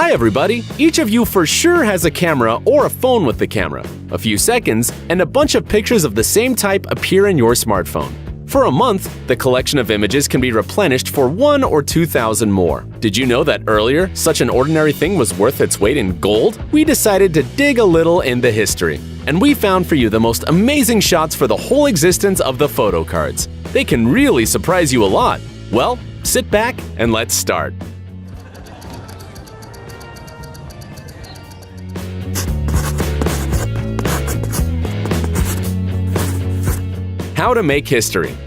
Hi everybody! Each of you for sure has a camera or a phone with the camera. A few seconds, and a bunch of pictures of the same type appear in your smartphone. For a month, the collection of images can be replenished for 1,000 or 2,000 more. Did you know that earlier, such an ordinary thing was worth its weight in gold? We decided to dig a little in the history, and we found for you the most amazing shots for the whole existence of the photo cards. They can really surprise you a lot. Well, sit back and let's start. How to make history.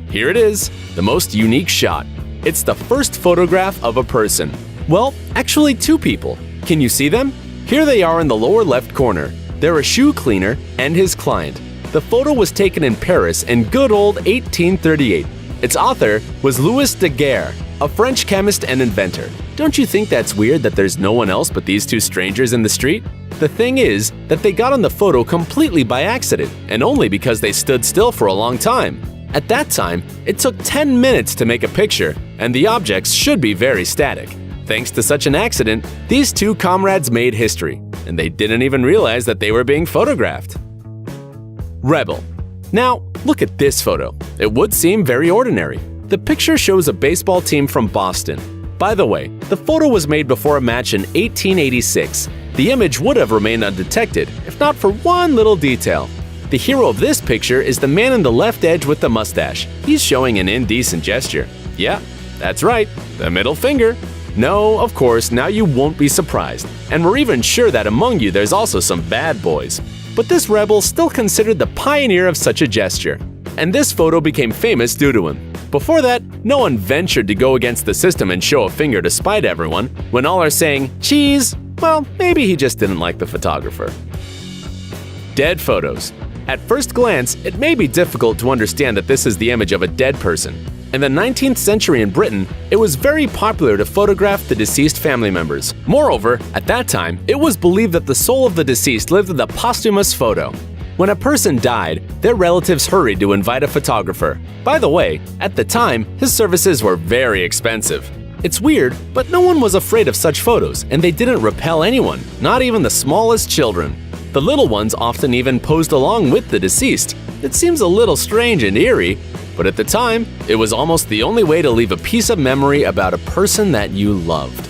Here it is, the most unique shot. It's the first photograph of a person. Well, actually two people. Can you see them? Here they are in the lower left corner. They're a shoe cleaner and his client. The photo was taken in Paris in good old 1838. Its author was Louis Daguerre, a French chemist and inventor. Don't you think that's weird that there's no one else but these two strangers in the street? The thing is that they got on the photo completely by accident, and only because they stood still for a long time. At that time, it took 10 minutes to make a picture, and the objects should be very static. Thanks to such an accident, these two comrades made history, and they didn't even realize that they were being photographed. Rebel. Now, look at this photo. It would seem very ordinary. The picture shows a baseball team from Boston. By the way, the photo was made before a match in 1886. The image would have remained undetected, if not for one little detail. The hero of this picture is the man in the left edge with the mustache. He's showing an indecent gesture. Yeah, that's right, the middle finger. No, of course, now you won't be surprised. And we're even sure that among you there's also some bad boys. But this rebel still considered the pioneer of such a gesture. And this photo became famous due to him. Before that, no one ventured to go against the system and show a finger to spite everyone. When all are saying, cheese, well, maybe he just didn't like the photographer. Dead photos. At first glance, it may be difficult to understand that this is the image of a dead person. In the 19th century in Britain, it was very popular to photograph the deceased family members. Moreover, at that time, it was believed that the soul of the deceased lived in the posthumous photo. When a person died, their relatives hurried to invite a photographer. By the way, at the time, his services were very expensive. It's weird, but no one was afraid of such photos, and they didn't repel anyone, not even the smallest children. The little ones often even posed along with the deceased. It seems a little strange and eerie, but at the time, it was almost the only way to leave a piece of memory about a person that you loved.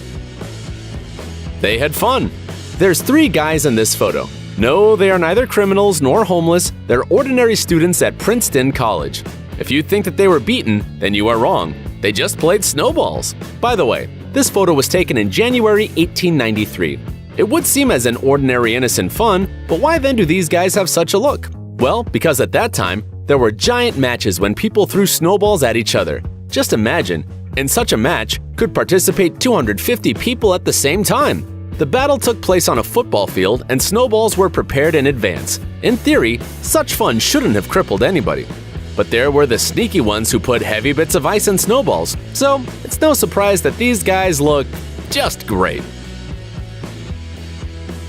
They had fun. There's 3 guys in this photo. No, they are neither criminals nor homeless, they're ordinary students at Princeton College. If you think that they were beaten, then you are wrong. They just played snowballs. By the way, this photo was taken in January 1893. It would seem as an ordinary innocent fun, but why then do these guys have such a look? Well, because at that time, there were giant matches when people threw snowballs at each other. Just imagine, in such a match could participate 250 people at the same time. The battle took place on a football field and snowballs were prepared in advance. In theory, such fun shouldn't have crippled anybody. But there were the sneaky ones who put heavy bits of ice in snowballs, so it's no surprise that these guys look just great.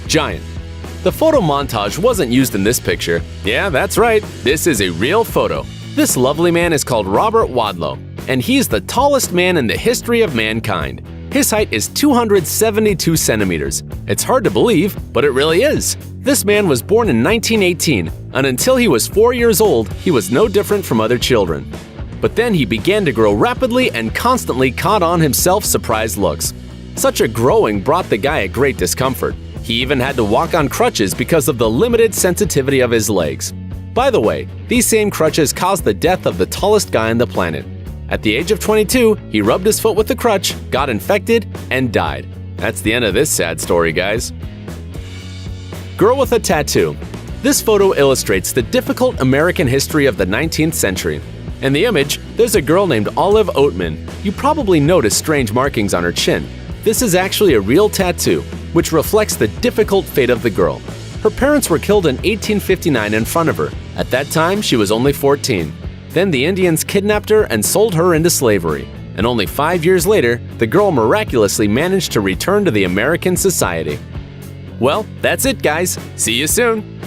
Giant. The photo montage wasn't used in this picture. Yeah, that's right, this is a real photo. This lovely man is called Robert Wadlow, and he's the tallest man in the history of mankind. His height is 272 centimeters. It's hard to believe, but it really is. This man was born in 1918, and until he was 4 years old, he was no different from other children. But then he began to grow rapidly and constantly caught on himself surprised looks. Such a growing brought the guy a great discomfort. He even had to walk on crutches because of the limited sensitivity of his legs. By the way, these same crutches caused the death of the tallest guy on the planet. At the age of 22, he rubbed his foot with the crutch, got infected, and died. That's the end of this sad story, guys. Girl with a tattoo. This photo illustrates the difficult American history of the 19th century. In the image, there's a girl named Olive Oatman. You probably noticed strange markings on her chin. This is actually a real tattoo, which reflects the difficult fate of the girl. Her parents were killed in 1859 in front of her. At that time, she was only 14. Then the Indians kidnapped her and sold her into slavery. And only 5 years later, the girl miraculously managed to return to the American society. Well, that's it, guys. See you soon.